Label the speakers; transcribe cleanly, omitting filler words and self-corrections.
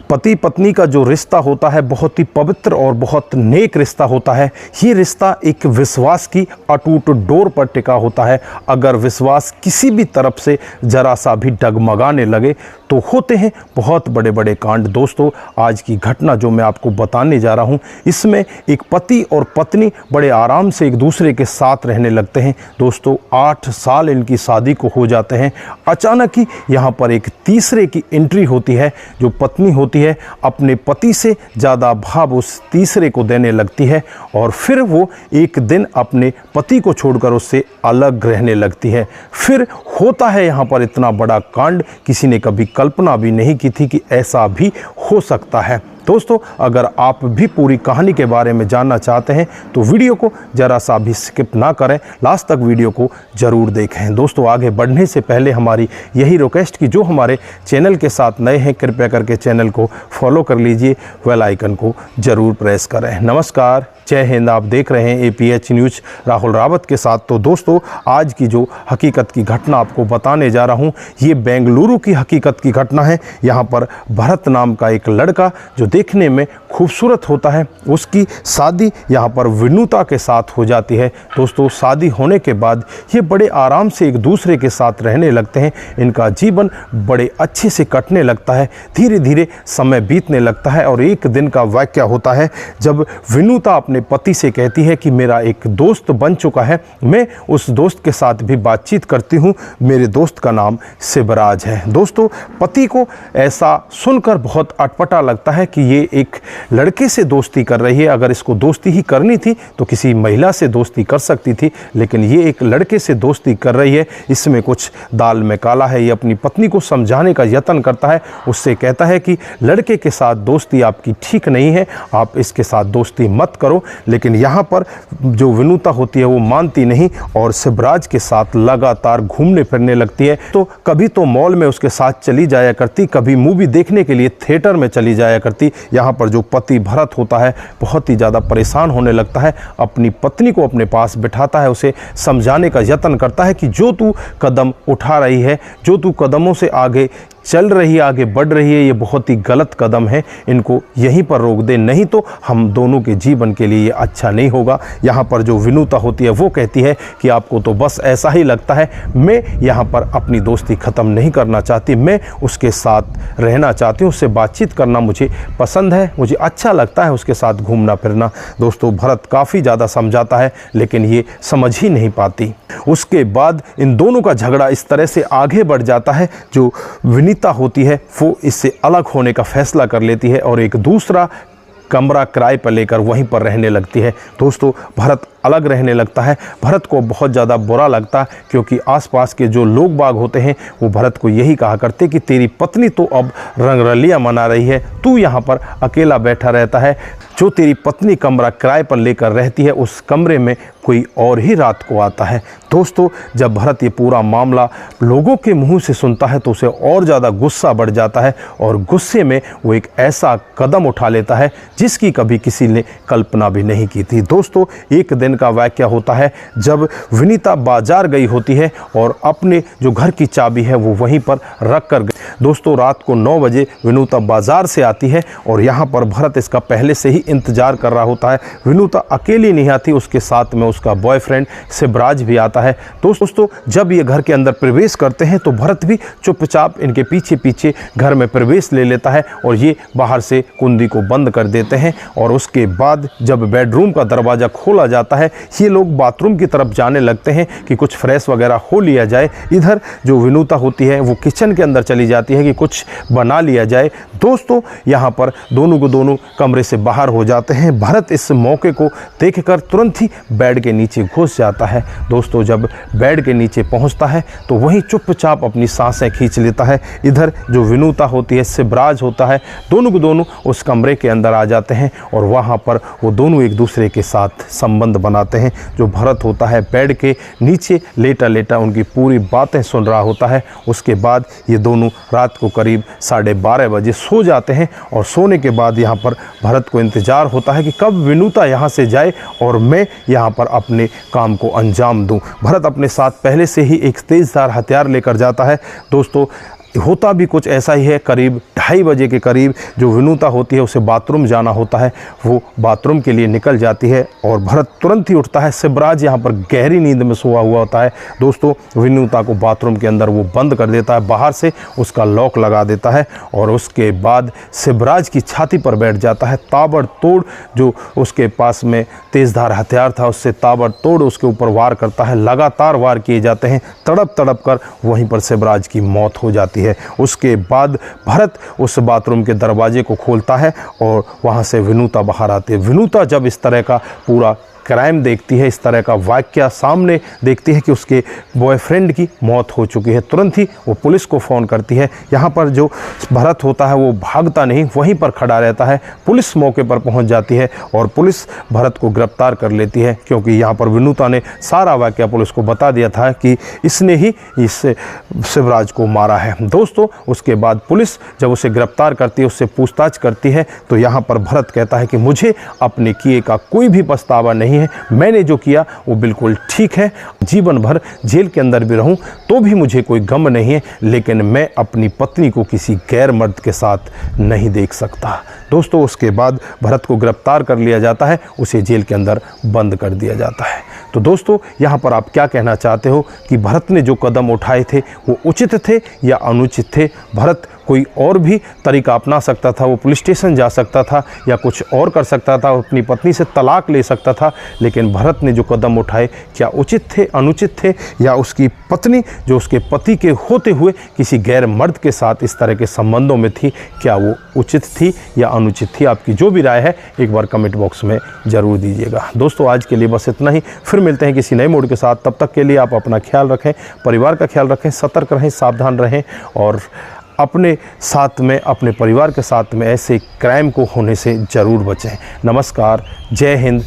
Speaker 1: पति पत्नी का जो रिश्ता होता है बहुत ही पवित्र और बहुत नेक रिश्ता होता है। ये रिश्ता एक विश्वास की अटूट डोर पर टिका होता है। अगर विश्वास किसी भी तरफ से जरा सा भी डगमगाने लगे तो होते हैं बहुत बड़े बड़े कांड। दोस्तों, आज की घटना जो मैं आपको बताने जा रहा हूँ, इसमें एक पति और पत्नी बड़े आराम से एक दूसरे के साथ रहने लगते हैं। दोस्तों, 8 साल इनकी शादी को हो जाते हैं। अचानक ही यहाँ पर एक तीसरे की एंट्री होती है। जो पत्नी होती है अपने पति से ज़्यादा भाव उस तीसरे को देने लगती है और फिर वो एक दिन अपने पति को छोड़कर उससे अलग रहने लगती है। फिर होता है यहाँ पर इतना बड़ा कांड, किसी ने कभी कल्पना भी नहीं की थी कि ऐसा भी हो सकता है। दोस्तों, अगर आप भी पूरी कहानी के बारे में जानना चाहते हैं तो वीडियो को ज़रा सा भी स्किप ना करें, लास्ट तक वीडियो को ज़रूर देखें। दोस्तों, आगे बढ़ने से पहले हमारी यही रिक्वेस्ट कि जो हमारे चैनल के साथ नए हैं कृपया करके चैनल को फॉलो कर लीजिए, बेल आइकन को ज़रूर प्रेस करें। नमस्कार, जय हिंद। आप देख रहे हैं APH न्यूज़ राहुल रावत के साथ। तो दोस्तों, आज की जो हकीकत की घटना आपको बताने जा रहा हूँ, ये बेंगलुरु की हकीकत की घटना है। यहाँ पर भरत नाम का एक लड़का जो देखने में खूबसूरत होता है, उसकी शादी यहाँ पर विनुता के साथ हो जाती है। दोस्तों, शादी होने के बाद ये बड़े आराम से एक दूसरे के साथ रहने लगते हैं। इनका जीवन बड़े अच्छे से कटने लगता है। धीरे धीरे समय बीतने लगता है और एक दिन का वाक़या होता है जब विनुता अपने पति से कहती है कि मेरा एक दोस्त बन चुका है, मैं उस दोस्त के साथ भी बातचीत करती हूँ, मेरे दोस्त का नाम शिवराज है। दोस्तों, पति को ऐसा सुनकर बहुत अटपटा लगता है कि ये एक लड़के से दोस्ती कर रही है। अगर इसको दोस्ती ही करनी थी तो किसी महिला से दोस्ती कर सकती थी, लेकिन ये एक लड़के से दोस्ती कर रही है, इसमें कुछ दाल में काला है। ये अपनी पत्नी को समझाने का यत्न करता है, उससे कहता है कि लड़के के साथ दोस्ती आपकी ठीक नहीं है, आप इसके साथ दोस्ती मत करो। लेकिन यहाँ पर जो विनुता होती है वो मानती नहीं और शिवराज के साथ लगातार घूमने फिरने लगती है। तो कभी तो मॉल में उसके साथ चली जाया करती, कभी मूवी देखने के लिए थिएटर में चली जाया करती। यहाँ पर जो पति भरत होता है बहुत ही ज़्यादा परेशान होने लगता है, अपनी पत्नी को अपने पास बिठाता है, उसे समझाने का यत्न करता है कि जो तू कदम उठा रही है, जो तू कदमों से आगे चल रही है, आगे बढ़ रही है, ये बहुत ही गलत कदम है, इनको यहीं पर रोक दे, नहीं तो हम दोनों के जीवन के लिए ये अच्छा नहीं होगा। यहाँ पर जो विनुता होती है वो कहती है कि आपको तो बस ऐसा ही लगता है, मैं यहाँ पर अपनी दोस्ती ख़त्म नहीं करना चाहती, मैं उसके साथ रहना चाहती हूँ, उससे बातचीत करना मुझे पसंद है, मुझे अच्छा लगता है उसके साथ घूमना फिरना। दोस्तों, भरत काफ़ी ज़्यादा समझाता है लेकिन ये समझ ही नहीं पाती। उसके बाद इन दोनों का झगड़ा इस तरह से आगे बढ़ जाता है, जो विनीता होती है वो इससे अलग होने का फैसला कर लेती है और एक दूसरा कमरा किराए पर लेकर वहीं पर रहने लगती है। दोस्तों, भरत अलग रहने लगता है। भरत को बहुत ज़्यादा बुरा लगता है क्योंकि आसपास के जो लोग बाग होते हैं वो भरत को यही कहा करते कि तेरी पत्नी तो अब रंगरलियाँ मना रही है, तू यहाँ पर अकेला बैठा रहता है। जो तेरी पत्नी कमरा किराए पर लेकर रहती है उस कमरे में कोई और ही रात को आता है। दोस्तों, जब भरत ये पूरा मामला लोगों के मुंह से सुनता है तो उसे और ज़्यादा गुस्सा बढ़ जाता है और गुस्से में वो एक ऐसा कदम उठा लेता है जिसकी कभी किसी ने कल्पना भी नहीं की थी। दोस्तों, एक दिन का वाक़या होता है जब विनीता बाजार गई होती है और अपने जो घर की चाबी है वो वहीं पर रख कर गई। दोस्तों, रात को 9 बजे विनुता बाजार से आती है और यहाँ पर भरत इसका पहले से ही इंतजार कर रहा होता है। विनुता अकेली नहीं आती, उसके साथ में उसका बॉयफ्रेंड शिवराज भी आता है। दोस्तों, जब ये घर के अंदर प्रवेश करते हैं तो भरत भी चुपचाप इनके पीछे पीछे घर में प्रवेश ले लेता है और ये बाहर से कुंडी को बंद कर देते हैं। और उसके बाद जब बेडरूम का दरवाज़ा खोला जाता है, ये लोग बाथरूम की तरफ जाने लगते हैं कि कुछ फ्रेश वगैरह हो लिया जाए। इधर जो विनुता होती है वो किचन के अंदर चली जाती है कि कुछ बना लिया जाए। दोस्तों, यहाँ पर दोनों को दोनों कमरे से बाहर हो जाते हैं। भरत इस मौके को देखकर तुरंत ही बेड के नीचे घुस जाता है। दोस्तों, जब बेड के नीचे पहुंचता है तो वहीं चुपचाप अपनी सांसें खींच लेता है। इधर जो विनुता होती है, शिवराज होता है, दोनों को दोनों उस कमरे के अंदर आ जाते हैं और वहां पर वो दोनों एक दूसरे के साथ संबंध बनाते हैं। जो भरत होता है बेड के नीचे लेटा लेटा उनकी पूरी बातें सुन रहा होता है। उसके बाद ये दोनों रात को करीब 12:30 बजे सो जाते हैं और सोने के बाद यहाँ पर भरत को इंतजार होता है कि कब विनुता यहाँ से जाए और मैं यहाँ पर अपने काम को अंजाम दूं। भरत अपने साथ पहले से ही एक तेज़धार हथियार लेकर जाता है। दोस्तों, होता भी कुछ ऐसा ही है। करीब 2:30 बजे के करीब जो विनुता होती है उसे बाथरूम जाना होता है, वो बाथरूम के लिए निकल जाती है और भरत तुरंत ही उठता है। शिवराज यहाँ पर गहरी नींद में सोया हुआ होता है। दोस्तों, विनुता को बाथरूम के अंदर वो बंद कर देता है, बाहर से उसका लॉक लगा देता है और उसके बाद शिवराज की छाती पर बैठ जाता है। ताबड़तोड़ जो उसके पास में तेज़धार हथियार था उससे ताबड़तोड़ उसके ऊपर वार करता है। लगातार वार किए जाते हैं, तड़प तड़प कर वहीं पर शिवराज की मौत हो जाती है। उसके बाद भरत उस बाथरूम के दरवाजे को खोलता है और वहाँ से विनुता बाहर आती है। विनुता जब इस तरह का पूरा क्राइम देखती है, इस तरह का वाक़या सामने देखती है कि उसके बॉयफ्रेंड की मौत हो चुकी है, तुरंत ही वो पुलिस को फ़ोन करती है। यहाँ पर जो भरत होता है वो भागता नहीं, वहीं पर खड़ा रहता है। पुलिस मौके पर पहुँच जाती है और पुलिस भरत को गिरफ्तार कर लेती है, क्योंकि यहाँ पर विनुता ने सारा वाक़या पुलिस को बता दिया था कि इसने ही इस शिवराज को मारा है। दोस्तों, उसके बाद पुलिस जब उसे गिरफ्तार करती है, उससे पूछताछ करती है, तो यहाँ पर भरत कहता है कि मुझे अपने किए का कोई भी पछतावा नहीं है, मैंने जो किया वो बिल्कुल ठीक है। जीवन भर जेल के अंदर भी रहूं तो भी मुझे कोई गम नहीं है, लेकिन मैं अपनी पत्नी को किसी गैर मर्द के साथ नहीं देख सकता। दोस्तों, उसके बाद भरत को गिरफ्तार कर लिया जाता है, उसे जेल के अंदर बंद कर दिया जाता है। तो दोस्तों, यहाँ पर आप क्या कहना चाहते हो कि भरत ने जो कदम उठाए थे वो उचित थे या अनुचित थे? भरत कोई और भी तरीका अपना सकता था, वो पुलिस स्टेशन जा सकता था या कुछ और कर सकता था, अपनी पत्नी से तलाक ले सकता था, लेकिन भरत ने जो कदम उठाए क्या उचित थे, अनुचित थे? या उसकी पत्नी जो उसके पति के होते हुए किसी गैर मर्द के साथ इस तरह के संबंधों में थी, क्या वो उचित थी या अनुचित थी? आपकी जो भी राय है एक बार कमेंट बॉक्स में ज़रूर दीजिएगा। दोस्तों, आज के लिए बस इतना ही, फिर मिलते हैं किसी नए मोड के साथ। तब तक के लिए आप अपना ख्याल रखें, परिवार का ख्याल रखें, सतर्क रहें, सावधान रहें और अपने साथ में, अपने परिवार के साथ में ऐसे क्राइम को होने से ज़रूर बचें। नमस्कार, जय हिंद,